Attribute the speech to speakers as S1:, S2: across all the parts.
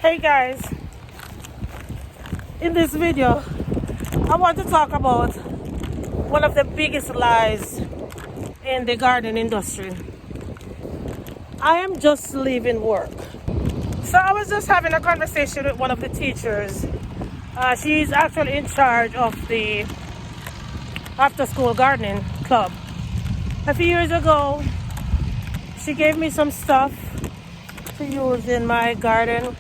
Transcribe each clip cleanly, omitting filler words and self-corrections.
S1: Hey guys, in this video I want to talk about one of the biggest lies in the garden industry. I am just leaving work. So I was just having a conversation with one of the teachers. She's actually in charge of the after school gardening club. A few years ago she gave me some stuff to use in my garden,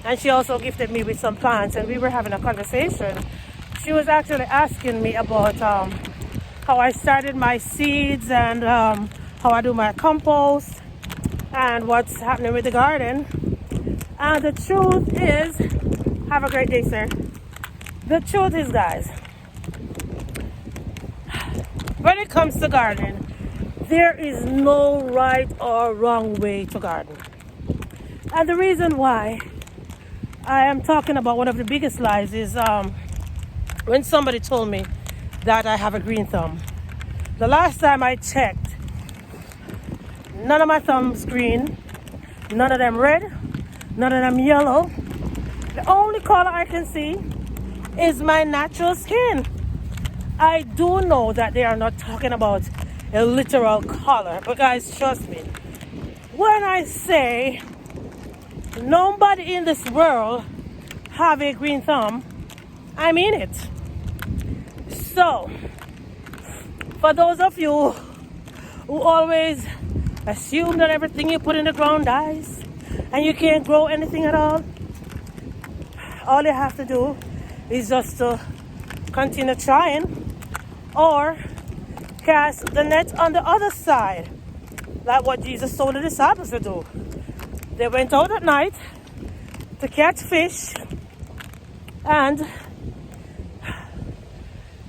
S1: and she also gifted me with some plants, and we were having a conversation. She was actually asking me about how I started my seeds and how I do my compost and what's happening with the garden. And the truth is, have a great day, sir. The truth is, guys, when it comes to gardening, there is no right or wrong way to garden. And the reason why I am talking about one of the biggest lies is when somebody told me that I have a green thumb. The last time I checked, none of my thumbs green, none of them red, none of them yellow. The only color I can see is my natural skin. I do know that they are not talking about a literal color, but guys, trust me, when I say nobody in this world have a green thumb, I mean it. So, for those of you who always assume that everything you put in the ground dies and you can't grow anything at all you have to do is just to continue trying, or cast the net on the other side, like what Jesus told the disciples to do. They went out at night to catch fish, and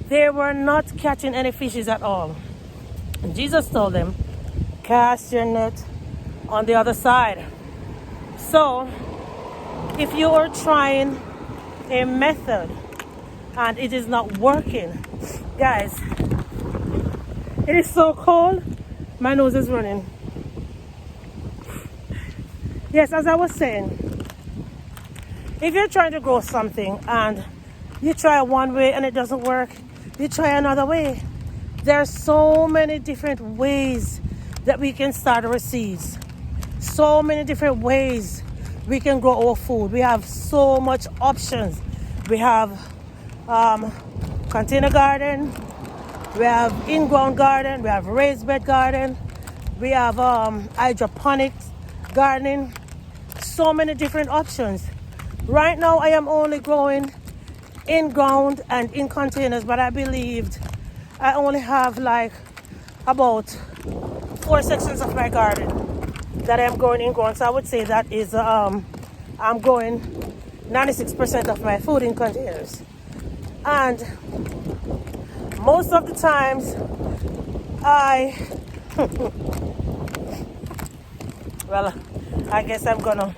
S1: they were not catching any fishes at all. And Jesus told them, cast your net on the other side. So, if you are trying a method and it is not working, guys, it is so cold, my nose is running. Yes, as I was saying, if you're trying to grow something and you try one way and it doesn't work, you try another way. There are so many different ways that we can start our seeds. So many different ways we can grow our food. We have so much options. We have container garden, we have in-ground garden, we have raised bed garden, we have hydroponics gardening. So many different options. Right now I am only growing in ground and in containers, but I believed I only have like about 4 sections of my garden that I am growing in ground. So I would say that is I'm growing 96% of my food in containers. And most of the times well, I guess I'm gonna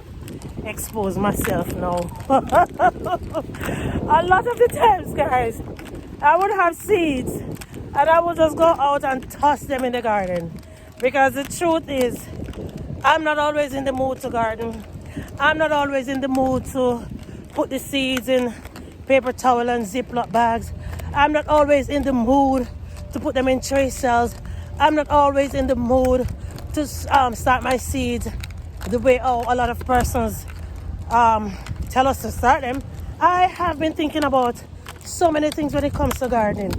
S1: expose myself now. A lot of the times, guys, I would have seeds and I would just go out and toss them in the garden, because the truth is, I'm not always in the mood to garden. I'm not always in the mood to put the seeds in paper towel and Ziploc bags. I'm not always in the mood to put them in tray cells. I'm not always in the mood to start my seeds the way a lot of persons tell us to start them. I have been thinking about so many things when it comes to gardening.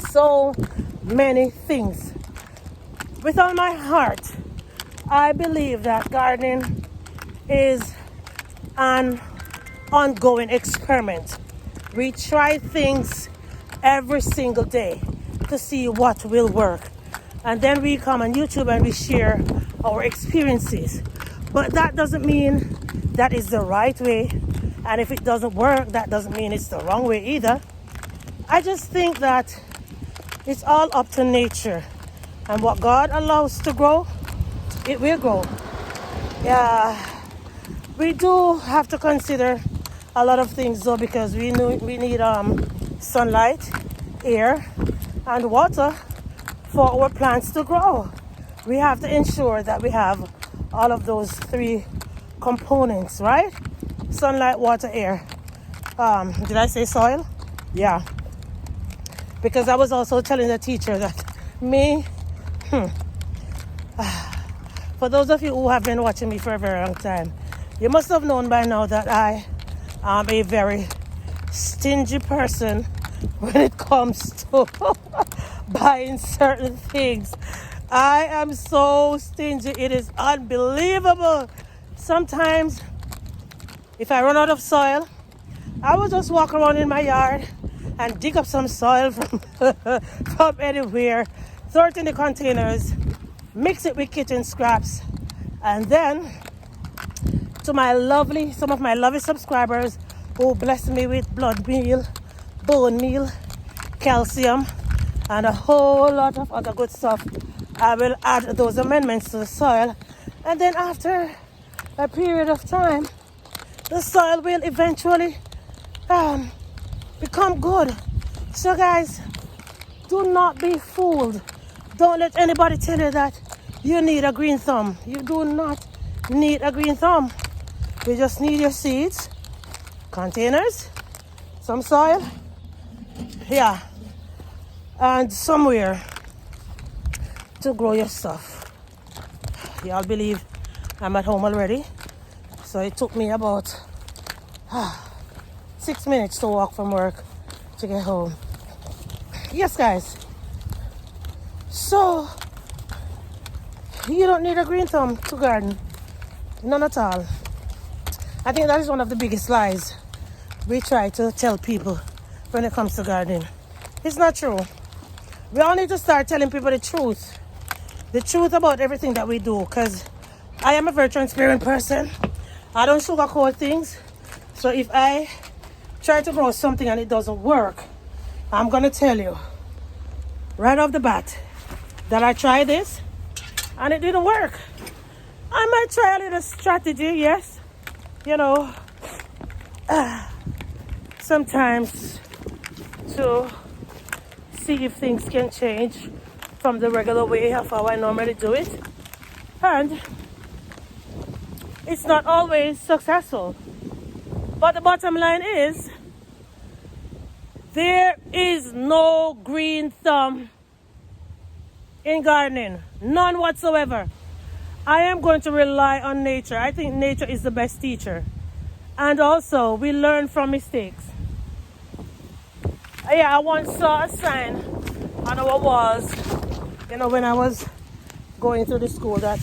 S1: So many things. With all my heart, I believe that gardening is an ongoing experiment. We try things every single day to see what will work. And then we come on YouTube and we share our experiences. But that doesn't mean that is the right way. And if it doesn't work, that doesn't mean it's the wrong way either. I just think that it's all up to nature. And what God allows to grow, it will grow. Yeah, we do have to consider a lot of things though, because we need sunlight, air, and water for our plants to grow. We have to ensure that we have all of those 3 components, right? Sunlight, water, air. Did I say soil? Yeah. Because I was also telling the teacher that me, for those of you who have been watching me for a very long time, you must have known by now that I am a very stingy person when it comes to buying certain things. I am so stingy. It is unbelievable. Sometimes, if I run out of soil, I will just walk around in my yard and dig up some soil from, from anywhere, throw it in the containers, mix it with kitchen scraps, and then to some of my lovely subscribers who bless me with blood meal, bone meal, calcium, and a whole lot of other good stuff, I will add those amendments to the soil, and then after a period of time, the soil will eventually become good. So guys, do not be fooled. Don't let anybody tell you that you need a green thumb. You do not need a green thumb. You just need your seeds, containers, some soil, yeah, and somewhere to grow your stuff. Y'all believe I'm at home already? So it took me about 6 minutes to walk from work to get home. Yes, guys. So you don't need a green thumb to garden. None at all. I think that is one of the biggest lies we try to tell people when it comes to gardening. It's not true. We all need to start telling people the truth about everything that we do, because I am a very transparent person. I don't sugarcoat things. So if I try to grow something and it doesn't work, I'm gonna tell you right off the bat that I tried this and it didn't work. I might try a little strategy, yes. You know, sometimes to see if things can change from the regular way of how I normally do it. And it's not always successful. But the bottom line is, there is no green thumb in gardening. None whatsoever. I am going to rely on nature. I think nature is the best teacher. And also, we learn from mistakes. Yeah, I once saw a sign on our walls, you know, when I was going through the school, that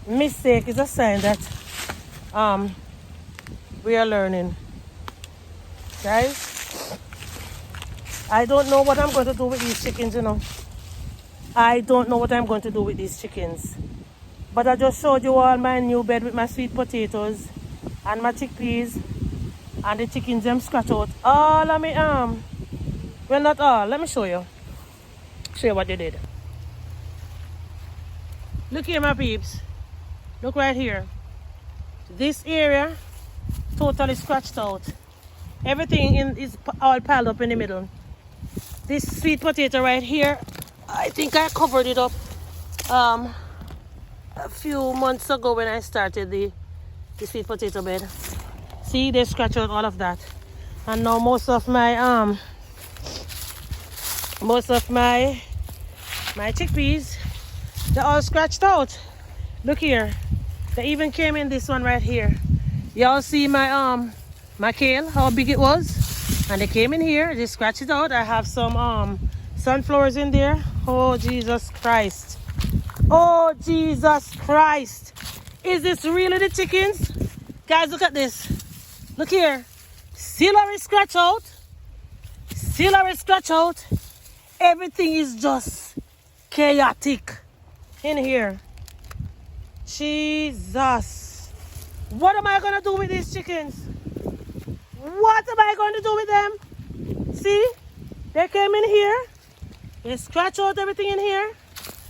S1: mistake is a sign that we are learning. Guys, I don't know what I'm going to do with these chickens, you know. I don't know what I'm going to do with these chickens. But I just showed you all my new bed with my sweet potatoes and my chickpeas. And the chickens, them scratch out all of my well, not all. Let me show you. Show you what they did. Look here, my peeps. Look right here. This area totally scratched out. Everything is all piled up in the middle. This sweet potato right here, I think I covered it up a few months ago when I started the sweet potato bed. See, they scratched out all of that. And now most of my chickpeas, they're all scratched out. Look here. They even came in this one right here. Y'all see my my kale, how big it was? And they came in here, they scratched it out. I have some sunflowers in there. Oh, Jesus Christ. Oh, Jesus Christ. Is this really the chickens? Guys, look at this. Look here. Still are scratch out. Still are scratch out. Everything is just chaotic in here. Jesus. What am I going to do with these chickens? What am I going to do with them? See? They came in here. They scratch out everything in here.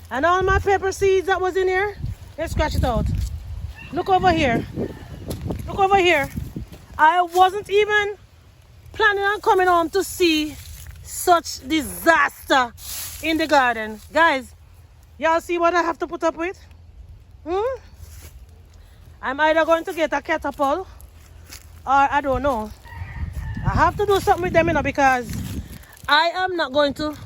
S1: And all my pepper seeds that was in here, they scratch it out. Look over here. Look over here. I wasn't even planning on coming home to see such disaster in the garden. Guys, y'all see what I have to put up with? I'm either going to get a catapult or I don't know. I have to do something with them, you know, because I am not going to.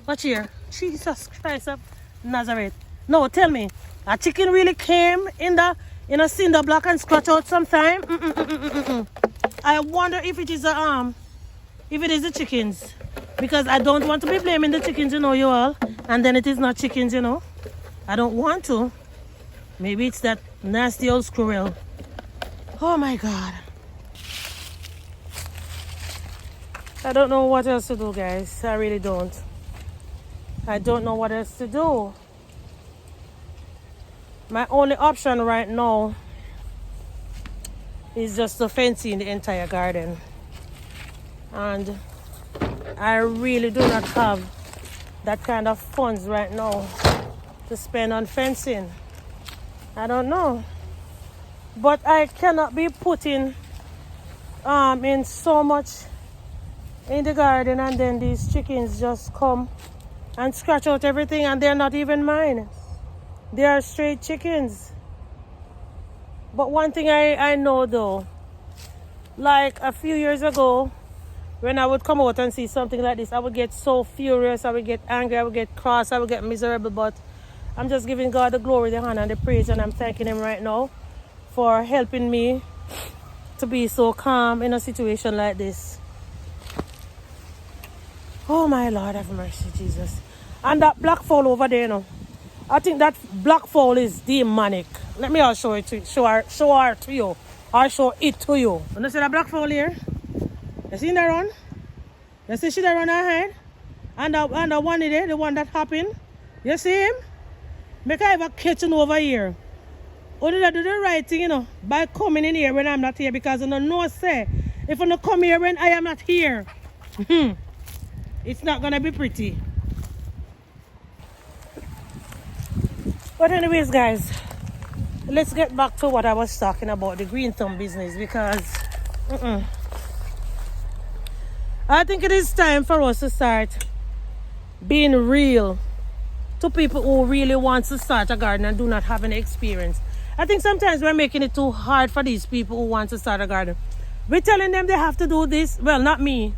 S1: Watch here. Jesus Christ of Nazareth. No, tell me. A chicken really came in a cinder block and scratch out sometime? I wonder if it is the chickens. Because I don't want to be blaming the chickens, you know, you all. And then it is not chickens, you know. I don't want to. Maybe it's that nasty old squirrel. Oh my God. I don't know what else to do, guys. I really don't. I don't know what else to do. My only option right now is just to fence in the entire garden. And I really do not have that kind of funds right now to spend on fencing. I don't know. But I cannot be putting in so much in the garden and then these chickens just come and scratch out everything and they're not even mine. They are straight chickens. But one thing I know though, like a few years ago, when I would come out and see something like this, I would get so furious, I would get angry, I would get cross, I would get miserable. But I'm just giving God the glory, the honor, and the praise, and I'm thanking Him right now for helping me to be so calm in a situation like this. Oh my Lord, have mercy, Jesus. And that black fowl over there, you know, I think that black fowl is demonic. Let me all show it to you, show her to you, or show it to you. You see that black fowl here? You see that one? You see she that run ahead? And the one there, the one that happened? You see him? Make I have a kitchen over here. Only I do the right thing, you know, by coming in here when I'm not here, because I don't know, say, if I don't come here when I am not here, it's not gonna be pretty. But anyways, guys, let's get back to what I was talking about, the green thumb business, because I think it is time for us to start being real to people who really want to start a garden and do not have any experience. I think sometimes we're making it too hard for these people who want to start a garden. We're telling them they have to do this. Well, not me.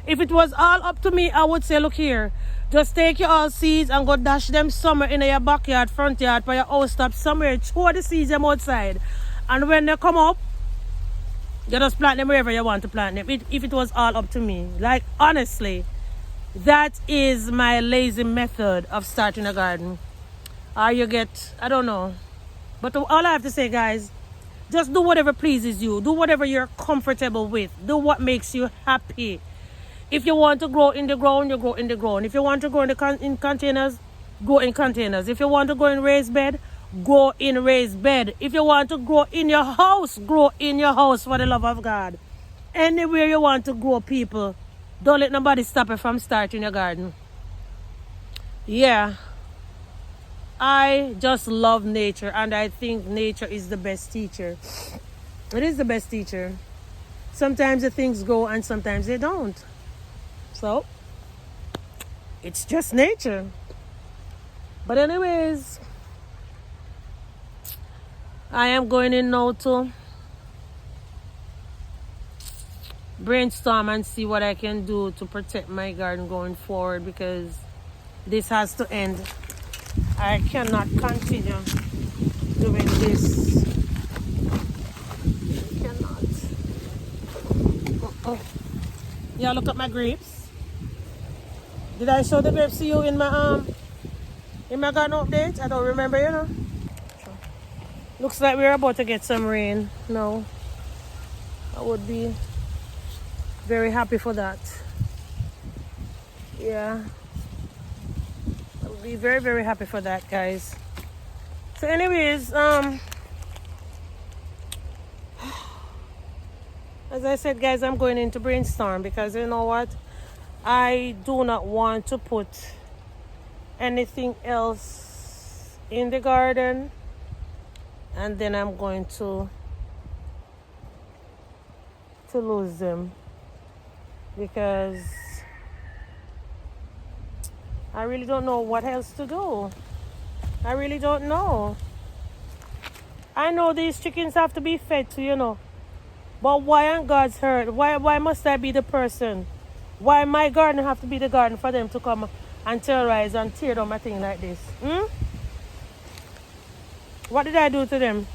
S1: If it was all up to me, I would say, look here, just take your all seeds and go dash them somewhere in your backyard, front yard, for your house top, somewhere, throw the seeds them outside. And when they come up, you just plant them wherever you want to plant them. If it was all up to me. Like, honestly, that is my lazy method of starting a garden. Or you get, I don't know. But all I have to say, guys, just do whatever pleases you. Do whatever you're comfortable with. Do what makes you happy. If you want to grow in the ground, you grow in the ground. If you want to grow in containers, grow in containers. If you want to grow in raised bed, grow in raised bed. If you want to grow in your house, grow in your house, for the love of God. Anywhere you want to grow, people, don't let nobody stop you from starting your garden. Yeah. I just love nature, and I think nature is the best teacher. It is the best teacher. Sometimes the things go and sometimes they don't. So, it's just nature. But anyways, I am going in now to brainstorm and see what I can do to protect my garden going forward, because this has to end. I cannot continue doing this. I cannot. Yeah, look at my grapes. Did I show the grapes to you in my garden update? I don't remember, you know. Looks like we're about to get some rain now. I would be very happy for that. Yeah. I would be very, very happy for that, guys. So anyways, as I said, guys, I'm going in to brainstorm, because you know what? I do not want to put anything else in the garden, and then I'm going to lose them, because I really don't know what else to do. I really don't know. I know these chickens have to be fed too, you know. But why on God's hurt? Why must I be the person? Why my garden have to be the garden for them to come and terrorize and tear down my thing like this? What did I do to them?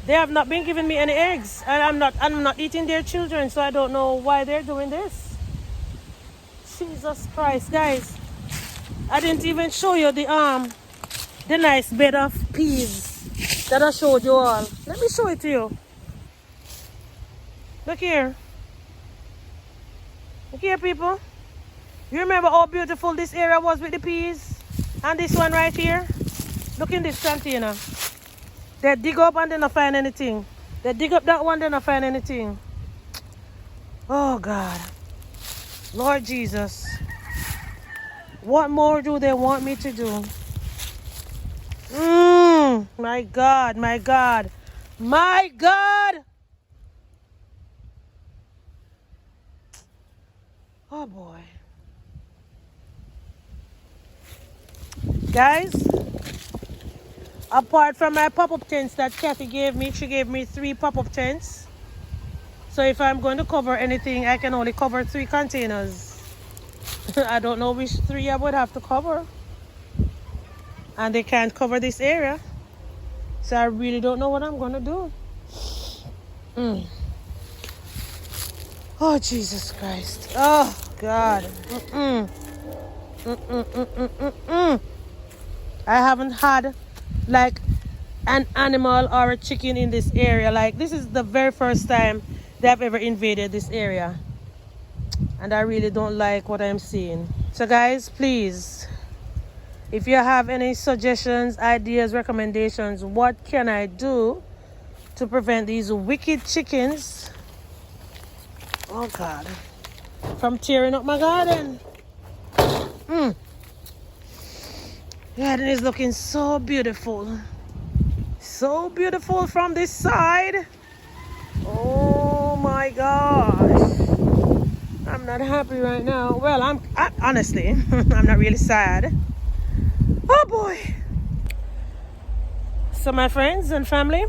S1: They have not been giving me any eggs, and I'm not eating their children, so I don't know why they're doing this. Jesus Christ, guys. I didn't even show you the nice bed of peas that I showed you all. Let me show it to you. Look here. Look here, people. You remember how beautiful this area was with the peas? And this one right here? Look in this container. They dig up and they don't find anything. They dig up that one, they don't find anything. Oh, God. Lord Jesus. What more do they want me to do? My God, my God. My God! Oh, boy. Guys, apart from my pop-up tents that Kathy gave me, she gave me 3 pop-up tents. So if I'm going to cover anything, I can only cover 3 containers. I don't know which 3 I would have to cover. And they can't cover this area. So I really don't know what I'm going to do. Oh, Jesus Christ. Oh, God. I haven't had like an animal or a chicken in this area. Like, this is the very first time they've ever invaded this area. And I really don't like what I'm seeing. So guys, please, if you have any suggestions, ideas, recommendations, what can I do to prevent these wicked chickens, oh God, from tearing up my garden? Garden is looking so beautiful. So beautiful from this side. Oh my gosh. I'm not happy right now. Well, I honestly, I'm not really sad. Oh boy. So my friends and family,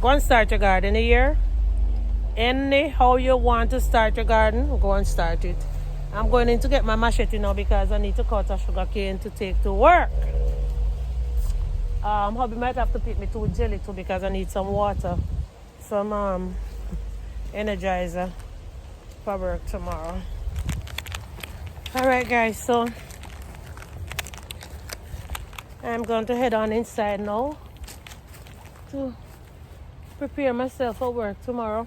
S1: go and start your garden here. Anyhow you want to start your garden, go and start it. I'm going in to get my machete now because I need to cut a sugar cane to take to work. Hubby might have to pick me to jelly too because I need some water, some energizer for work tomorrow. Alright guys, so I'm going to head on inside now to prepare myself for work tomorrow,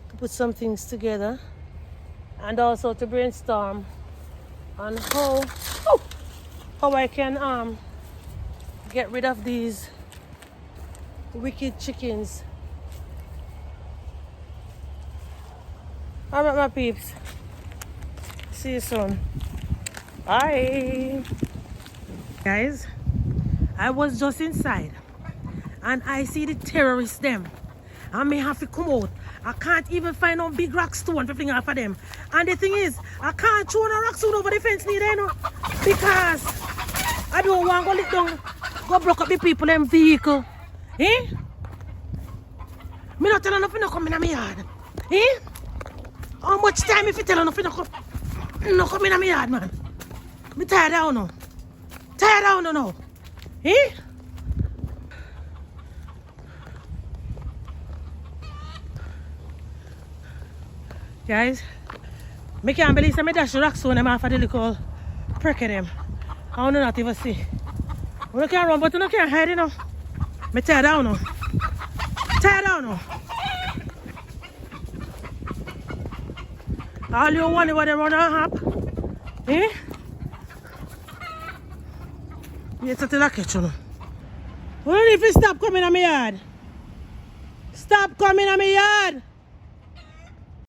S1: to put some things together, and also to brainstorm on how I can get rid of these wicked chickens. Alright my peeps, see you soon. Bye guys. I was just inside and I see the terrorists them. I may have to come out. I can't even find no big rock stone to fling off of them. And the thing is, I can't throw no rock stone over the fence neither, you know, because I don't want to go lick down, go block up the people in vehicle. Eh? Me not tell her nothing to come in my yard. Eh? How much time if you tell her nothing to come in my yard, man? Me tired down now. Tired down now. Eh? Guys, I can't believe I dash the rock stone them off of the little prick of them. I want to not even see. We can't run, but you can't hide, you know. I tired down now. Tired down now. All you want is what they run and hop. Eh? Yes, I tell you, catch you now. Well, if you stop coming on my yard. Stop coming on my yard.